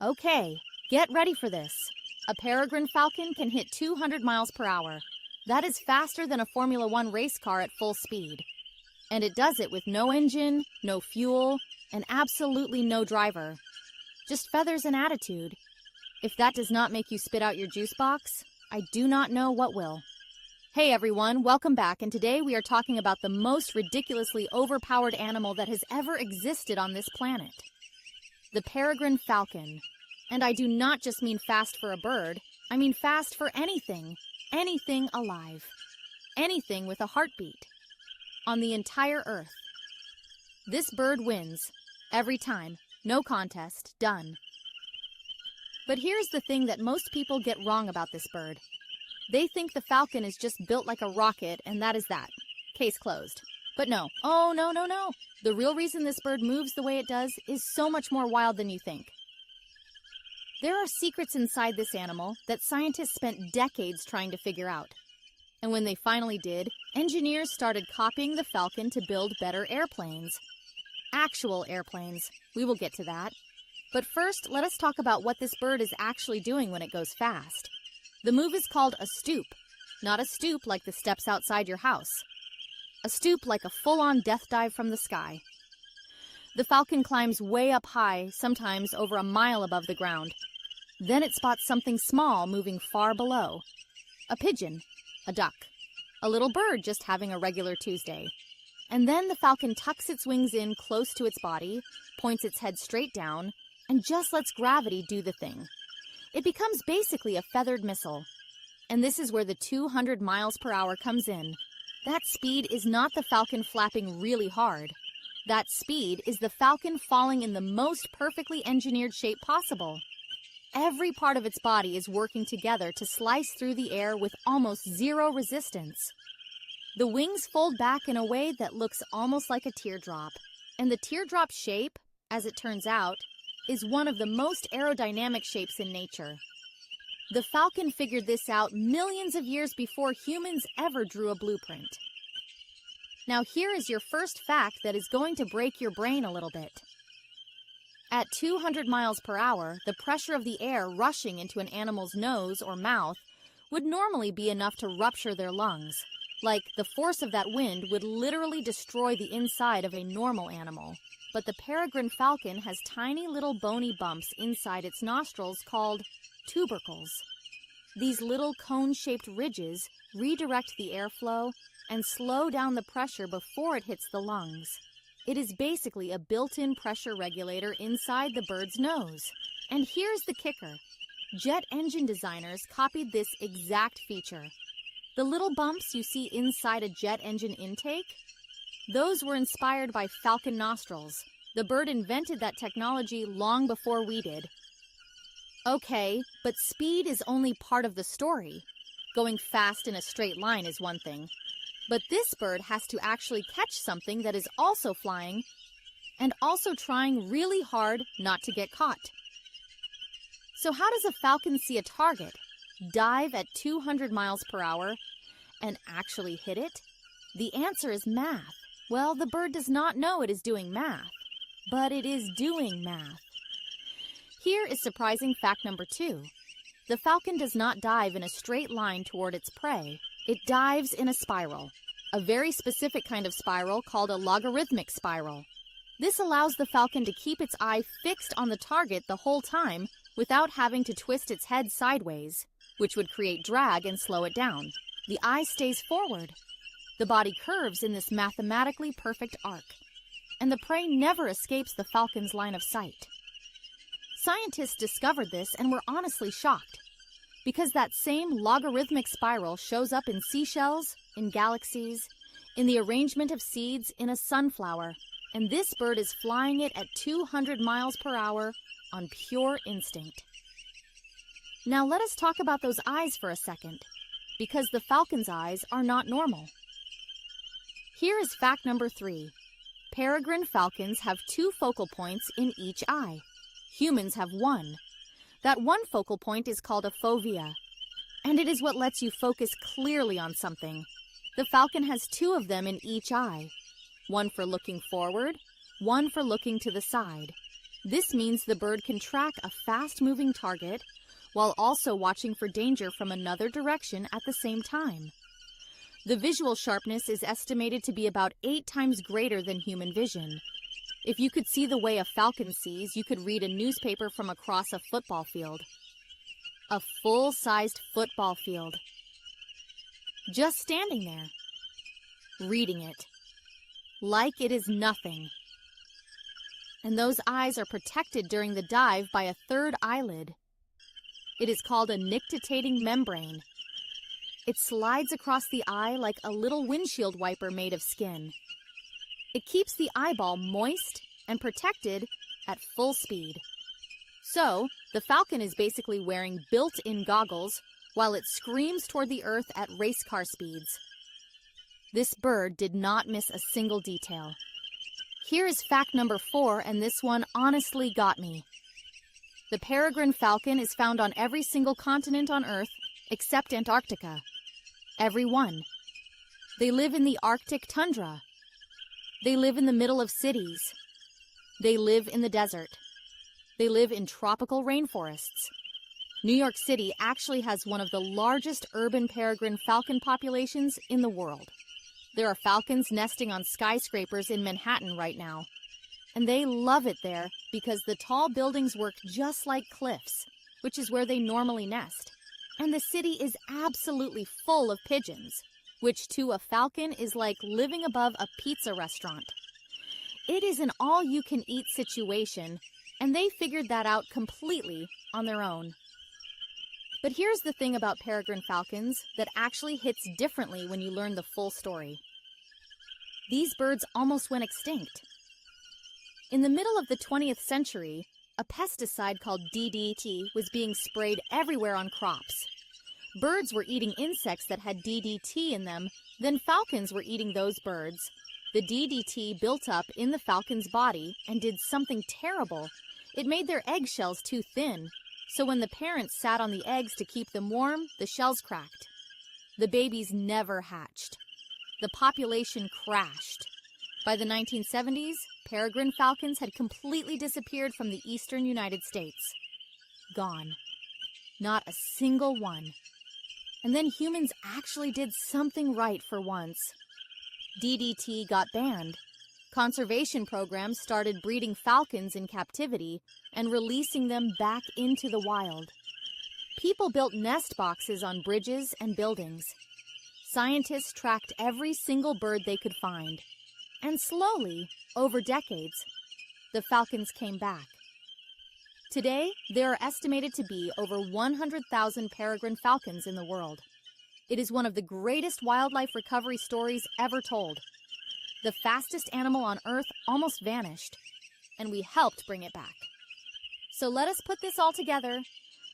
Okay, get ready for this. A peregrine falcon can hit 200 miles per hour. That is faster than a Formula One race car at full speed. And it does it with no engine, no fuel, and absolutely no driver. Just feathers and attitude. If that does not make you spit out your juice box, I do not know what will. Hey everyone, welcome back, and today we are talking about the most ridiculously overpowered animal that has ever existed on this planet. The peregrine falcon. And I do not just mean fast for a bird, I mean fast for anything. Anything alive. Anything with a heartbeat. On the entire Earth. This bird wins. Every time. No contest. Done. But here's the thing that most people get wrong about this bird. They think the falcon is just built like a rocket, and that is that. Case closed. But no. Oh, no. The real reason this bird moves the way it does is so much more wild than you think. There are secrets inside this animal that scientists spent decades trying to figure out. And when they finally did, engineers started copying the falcon to build better airplanes. Actual airplanes. We will get to that. But first, let us talk about what this bird is actually doing when it goes fast. The move is called a stoop. Not a stoop like the steps outside your house. A stoop like a full-on death dive from the sky. The falcon climbs way up high, sometimes over a mile above the ground. Then it spots something small moving far below. A pigeon, a duck, a little bird just having a regular Tuesday. And then the falcon tucks its wings in close to its body, points its head straight down, and just lets gravity do the thing. It becomes basically a feathered missile. And this is where the 200 miles per hour comes in. That speed is not the falcon flapping really hard. That speed is the falcon falling in the most perfectly engineered shape possible. Every part of its body is working together to slice through the air with almost zero resistance. The wings fold back in a way that looks almost like a teardrop. And the teardrop shape, as it turns out, is one of the most aerodynamic shapes in nature. The falcon figured this out millions of years before humans ever drew a blueprint. Now here is your first fact that is going to break your brain a little bit. At 200 miles per hour, the pressure of the air rushing into an animal's nose or mouth would normally be enough to rupture their lungs. Like, the force of that wind would literally destroy the inside of a normal animal. But the peregrine falcon has tiny little bony bumps inside its nostrils called tubercles. These little cone-shaped ridges redirect the airflow and slow down the pressure before it hits the lungs. It is basically a built-in pressure regulator inside the bird's nose. And here's the kicker. Jet engine designers copied this exact feature. The little bumps you see inside a jet engine intake, those were inspired by falcon nostrils. The bird invented that technology long before we did. Okay, but speed is only part of the story. Going fast in a straight line is one thing. But this bird has to actually catch something that is also flying and also trying really hard not to get caught. So how does a falcon see a target, dive at 200 miles per hour, and actually hit it? The answer is math. Well, the bird does not know it is doing math, but it is doing math. Here is surprising fact number 2. The falcon does not dive in a straight line toward its prey. It dives in a spiral, a very specific kind of spiral called a logarithmic spiral. This allows the falcon to keep its eye fixed on the target the whole time without having to twist its head sideways, which would create drag and slow it down. The eye stays forward. The body curves in this mathematically perfect arc, and the prey never escapes the falcon's line of sight. Scientists discovered this and were honestly shocked, because that same logarithmic spiral shows up in seashells, in galaxies, in the arrangement of seeds in a sunflower, and this bird is flying it at 200 miles per hour on pure instinct. Now let us talk about those eyes for a second, because the falcon's eyes are not normal. Here is fact number 3. Peregrine falcons have 2 focal points in each eye. Humans have 1. That one focal point is called a fovea, and it is what lets you focus clearly on something. The falcon has 2 of them in each eye, one for looking forward, one for looking to the side. This means the bird can track a fast-moving target while also watching for danger from another direction at the same time. The visual sharpness is estimated to be about 8 times greater than human vision. If you could see the way a falcon sees, you could read a newspaper from across a football field. A full-sized football field. Just standing there, reading it, like it is nothing. And those eyes are protected during the dive by a third eyelid. It is called a nictitating membrane. It slides across the eye like a little windshield wiper made of skin. It keeps the eyeball moist and protected at full speed. So, the falcon is basically wearing built-in goggles while it screams toward the earth at race car speeds. This bird did not miss a single detail. Here is fact number 4, and this one honestly got me. The peregrine falcon is found on every single continent on Earth except Antarctica. Every one. They live in the Arctic tundra. They live in the middle of cities. They live in the desert. They live in tropical rainforests. New York City actually has one of the largest urban peregrine falcon populations in the world. There are falcons nesting on skyscrapers in Manhattan right now. And they love it there because the tall buildings work just like cliffs, which is where they normally nest. And the city is absolutely full of pigeons, which to a falcon is like living above a pizza restaurant. It is an all-you-can-eat situation, and they figured that out completely on their own. But here's the thing about peregrine falcons that actually hits differently when you learn the full story. These birds almost went extinct. In the middle of the 20th century, a pesticide called DDT was being sprayed everywhere on crops. Birds were eating insects that had DDT in them, then falcons were eating those birds. The DDT built up in the falcon's body and did something terrible. It made their eggshells too thin, so when the parents sat on the eggs to keep them warm, the shells cracked. The babies never hatched. The population crashed. By the 1970s, peregrine falcons had completely disappeared from the eastern United States. Gone. Not a single one. And then humans actually did something right for once. DDT got banned. Conservation programs started breeding falcons in captivity and releasing them back into the wild. People built nest boxes on bridges and buildings. Scientists tracked every single bird they could find. And slowly, over decades, the falcons came back. Today, there are estimated to be over 100,000 peregrine falcons in the world. It is one of the greatest wildlife recovery stories ever told. The fastest animal on Earth almost vanished, and we helped bring it back. So let us put this all together.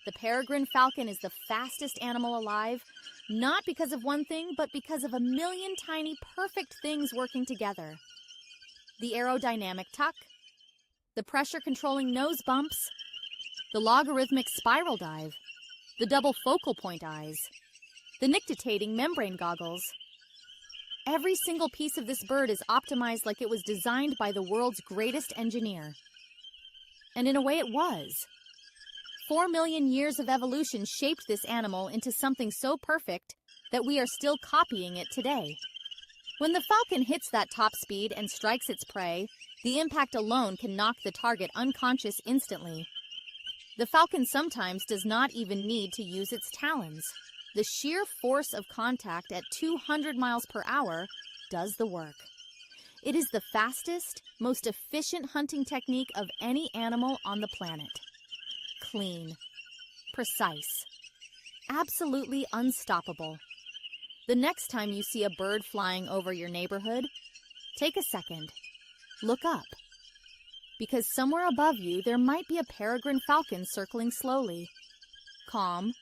The peregrine falcon is the fastest animal alive, not because of one thing, but because of a million tiny perfect things working together. The aerodynamic tuck, the pressure-controlling nose bumps, the logarithmic spiral dive, the double focal point eyes, the nictitating membrane goggles. Every single piece of this bird is optimized like it was designed by the world's greatest engineer. And in a way it was. 4 million years of evolution shaped this animal into something so perfect that we are still copying it today. When the falcon hits that top speed and strikes its prey, the impact alone can knock the target unconscious instantly. The falcon sometimes does not even need to use its talons. The sheer force of contact at 200 miles per hour does the work. It is the fastest, most efficient hunting technique of any animal on the planet. Clean, precise, absolutely unstoppable. The next time you see a bird flying over your neighborhood, take a second, look up. Because somewhere above you there might be a peregrine falcon circling slowly, calm,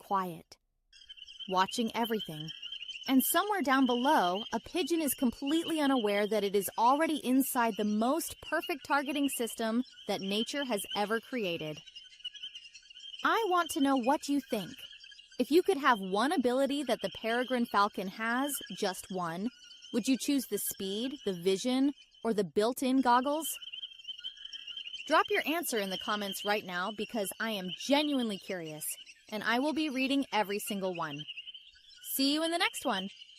quiet, watching everything. And somewhere down below, a pigeon is completely unaware that it is already inside the most perfect targeting system that nature has ever created. I want to know what you think. If you could have one ability that the peregrine falcon has, just one, would you choose the speed, the vision, or the built-in goggles? Drop your answer in the comments right now because I am genuinely curious, and I will be reading every single one. See you in the next one.